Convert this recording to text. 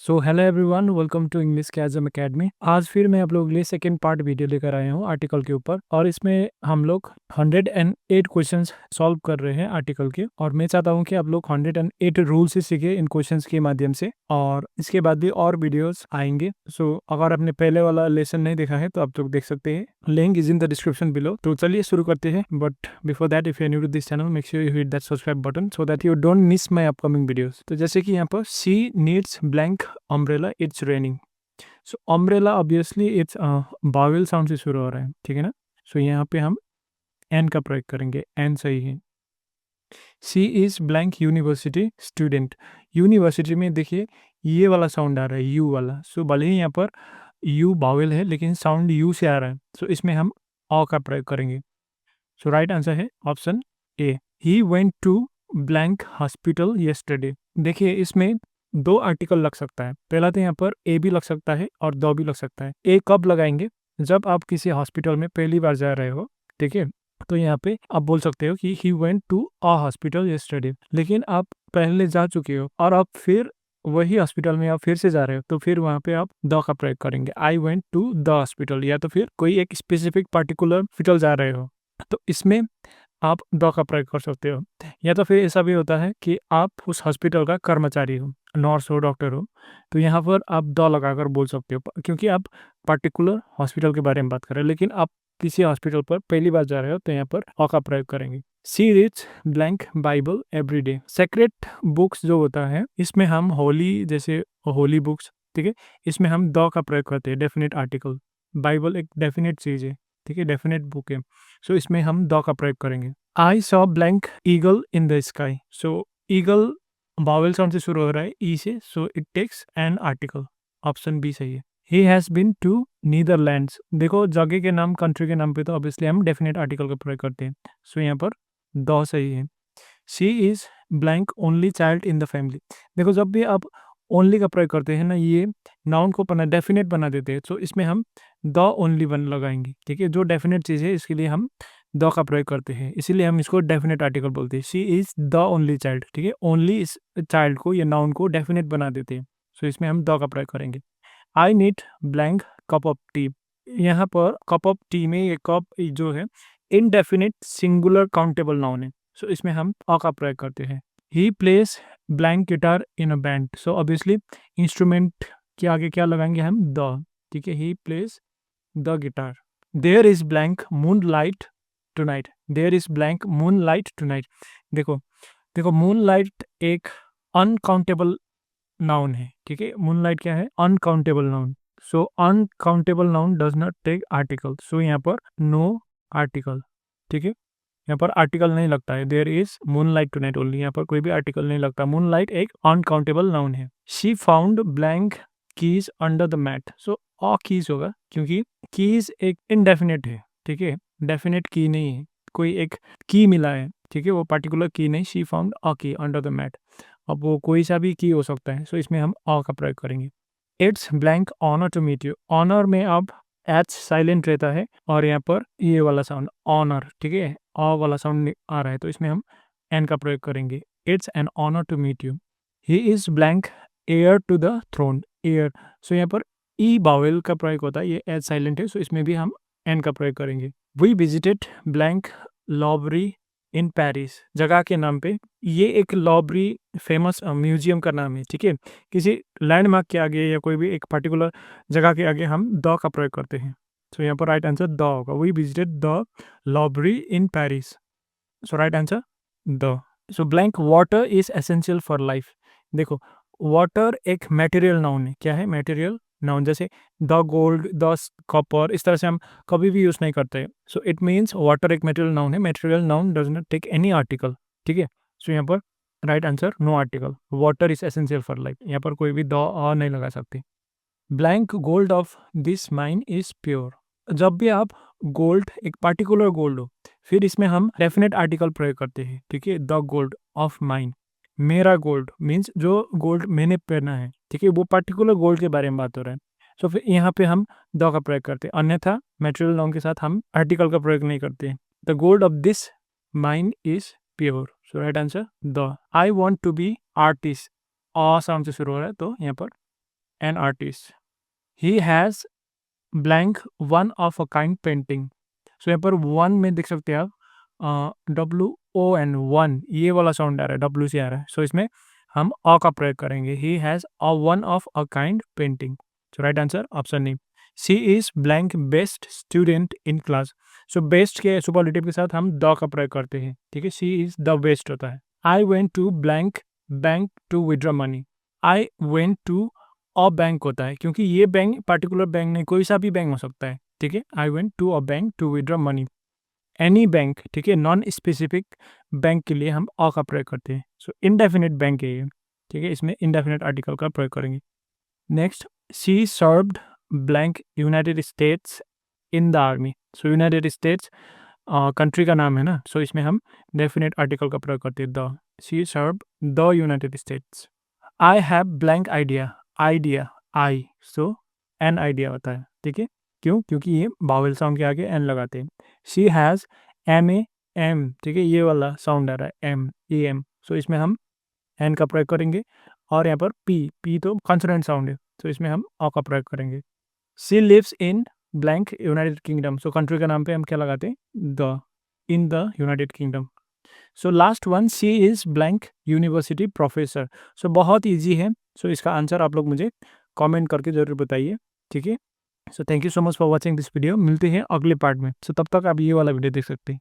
So hello everyone, welcome to English कैज़म academy. आज फिर मैं आप लोगों के लिए सेकंड पार्ट वीडियो लेकर आया हूँ आर्टिकल के ऊपर, और इसमें हम लोग 108 क्वेश्चंस सॉल्व कर रहे हैं आर्टिकल के। और मैं चाहता हूँ कि आप लोग 108 रूल्स ही सीखे इन क्वेश्चंस के माध्यम से, और इसके बाद भी और वीडियोस आएंगे। सो अगर आपने पहले वाला लेसन नहीं देखा है तो आप लोग देख सकते हैं, link is in the description below. तो चलिए शुरू करते हैं, but before that if you are new to this channel, make sure you hit that subscribe button so that you don't miss my upcoming videos. तो जैसे कि यहाँ पर she needs blank umbrella, it's raining. So umbrella obviously it's vowel sound से शुरू हो रहा है, ठीक है ना। सो यहाँ पे हम एन का प्रयोग करेंगे, एन सही है। She is blank university student. University में देखिए ये वाला साउंड आ रहा है, यू वाला। सो भले ही यहाँ पर यू बावेल है लेकिन साउंड यू से आ रहा है, सो इसमें हम अ का प्रयोग करेंगे। सो राइट आंसर है option A. He went to blank hospital yesterday. देखिए इसमें दो आर्टिकल लग सकता है। पहला तो यहाँ पर ए भी लग सकता है और दो भी लग सकता है। ए कब लगाएंगे? जब आप किसी हॉस्पिटल में पहली बार जा रहे हो, ठीक है। तो यहाँ पे आप बोल सकते हो कि he went to a hospital yesterday. लेकिन आप पहले जा चुके हो और आप फिर वही हॉस्पिटल में आप फिर से जा रहे हो, तो फिर वहाँ पे आप द का प्रयोग करेंगे। I went to the hospital, या तो फिर कोई एक स्पेसिफिक पर्टिकुलर हॉस्पिटल जा रहे हो तो इसमें आप द का प्रयोग कर सकते हो। या तो फिर ऐसा भी होता है कि आप उस हॉस्पिटल का कर्मचारी हो, नर्स हो, डॉक्टर हो, तो यहाँ पर आप द लगाकर बोल सकते हो, क्योंकि आप पर्टिकुलर हॉस्पिटल के बारे में बात कर रहे हो। लेकिन आप किसी हॉस्पिटल पर पहली बार जा रहे हो तो यहाँ पर अ का प्रयोग करेंगे। She reads blank Bible every day. Sacred books जो होता है इसमें हम होली, जैसे होली बुक्स, ठीक है, इसमें हम द का प्रयोग करते हैं, डेफिनेट आर्टिकल। बाइबल एक डेफिनेट चीज़ है, ठीक है, डेफिनेट बुक है। सो इसमें हम द का प्रयोग करेंगे। I saw blank eagle in the sky. So eagle vowel sound से शुरू हो रहा है, ई से, so it takes an article. Option B सही है। He has been to Netherlands. देखो जगह के नाम, कंट्री के नाम पे तो ऑब्वियसली हम डेफिनेट आर्टिकल का प्रयोग करते हैं। सो यहाँ पर द सही है। She is blank only child in the family. देखो जब भी आप ओनली का प्रयोग करते हैं ना, ये नाउन को डेफिनेट बना देते हैं, तो इसमें हम द ओनली वन लगाएंगे, ठीक है। जो डेफिनेट चीज़ है इसके लिए हम द का प्रयोग करते हैं, इसीलिए हम इसको डेफिनेट आर्टिकल बोलते हैं। She is the only child, ठीक है। ओनली इस चाइल्ड को या नाउन को डेफिनेट बना देते हैं, सो इसमें हम द का प्रयोग करेंगे। I need blank cup of T. यहाँ पर कप ऑफ टी में ये कप जो है इनडेफिनिट सिंगुलर काउंटेबल नाउन है, सो इसमें हम अ का प्रयोग करते हैं। He plays blank guitar in a band. So obviously instrument के आगे क्या लगाएंगे हम? द, ठीक है। He plays the guitar. There is blank moonlight tonight. There is blank moonlight tonight. देखो देखो मून लाइट एक अनकाउंटेबल नाउन है, ठीक है। मूनलाइट क्या है? Uncountable noun. So uncountable noun does not take article, so यहाँ पर नो आर्टिकल, ठीक है। यहाँ पर आर्टिकल नहीं लगता है। There is moonlight tonight only, यहाँ पर कोई भी आर्टिकल नहीं लगता। मूनलाइट एक अनकाउंटेबल नाउन है। She found blank keys under the mat. So a keys होगा, क्योंकि कीज एक इनडेफिनेट है, ठीक है, डेफिनेट की नहीं है। कोई एक की मिला है, ठीक है, वो पर्टिकुलर की नहीं। शी फाउंड अ की अंडर द मैट, अब वो कोई सा भी की हो सकता है, सो इसमें हम अ का प्रयोग करेंगे। It's blank honour to meet you. Honour में अब एच साइलेंट रहता है और यहाँ पर ये वाला साउंड ऑनर, ठीक है, अ वाला साउंड आ रहा है, तो इसमें हम एन का प्रयोग करेंगे। It's an honour to meet you. He is blank heir to the throne. Heir, so यहाँ पर ई बावेल का प्रयोग होता है, ये एच साइलेंट है, सो इसमें भी हम एन का प्रयोग करेंगे। वी विजिटेड ब्लैंक लॉबरी इन पेरिस। जगह के नाम पे, ये एक लॉबरी फेमस म्यूजियम का नाम है, ठीक है। किसी लैंडमार्क के आगे या कोई भी एक पर्टिकुलर जगह के आगे हम द का प्रयोग करते हैं, सो यहाँ पर राइट आंसर द होगा। वी विजिटेड द लॉबरी in Paris, so right answer the. So blank water is essential for life. देखो वाटर एक मटेरियल नाउन है। क्या है? Material noun. जैसे द गोल्ड, द कॉपर, इस तरह से हम कभी भी यूज नहीं करते। सो इट मीन्स वाटर एक मटेरियल नाउन है। Material noun does not take any article, ठीक है। सो यहाँ पर right answer no article. Water is essential for life, यहाँ पर कोई भी द और नहीं लगा सकते। Blank gold of this mine is pure. जब भी आप गोल्ड, एक पर्टिकुलर गोल्ड हो, फिर इसमें हम डेफिनेट आर्टिकल प्रयोग करते हैं, ठीक है। द गोल्ड ऑफ माइन, मेरा गोल्ड मीन्स जो गोल्ड मैंने पहना है, ठीक है, वो पर्टिकुलर गोल्ड के बारे में बात हो रहा है। सो फिर यहाँ पे हम द का प्रयोग करते हैं, अन्यथा मेटेरियल नाउन के साथ हम आर्टिकल का प्रयोग नहीं करते हैं। The gold of this mine is pure, so right answer the. I want to be artist, a sound से शुरू हो रहा है, तो यहाँ पर an artist. He has blank one of a kind painting. So यहाँ पर वन में देख सकते हैं आप WON वन, ये वाला साउंड आ रहा है, W से आ रहा है। सो इसमें हम अ का प्रयोग करेंगे। He has a one of a kind painting. So right answer option A. She is blank best student in class. So best के सुपरलेटिव के साथ हम द का प्रयोग करते हैं, ठीक है। शी इज़ द बेस्ट होता है। I went to blank bank to withdraw money. I went to a bank होता है, क्योंकि ये बैंक पर्टिकुलर बैंक नहीं, कोई सा भी बैंक हो सकता है, ठीक है। I went to a bank to withdraw money. Any bank, ठीक है, नॉन स्पेसिफिक बैंक के लिए हम अ का प्रयोग करते हैं। सो इनडेफिनिट बैंक है ये, ठीक है, इसमें इनडेफिनिट आर्टिकल का प्रयोग करेंगे। Next, she served blank United states in the army. So United states country का नाम है ना, सो इसमें हम डेफिनेट आर्टिकल का प्रयोग करते हैं, the. She served the United states. I have blank idea. Idea, I, so an idea होता है, ठीक है। क्यों? क्योंकि ये बावल साउंड के आगे एन लगाते हैं। शी हैज़ MAM, ठीक है, ये वाला साउंड आ रहा है, AM, सो इसमें हम एन का प्रयोग करेंगे। और यहाँ पर पी तो कॉन्सोनेंट साउंड है, तो इसमें हम अ का प्रयोग करेंगे। She lives in blank United Kingdom. So country के नाम पे हम क्या लगाते हैं, the, in the United Kingdom. So last one, she is blank university professor. So बहुत ईजी है। सो इसका आंसर आप लोग मुझे कमेंट करके ज़रूर बताइए, ठीक है। So thank you so much for watching this video. मिलते हैं अगले पार्ट में। सो तब तक आप ये वाला वीडियो देख सकते हैं।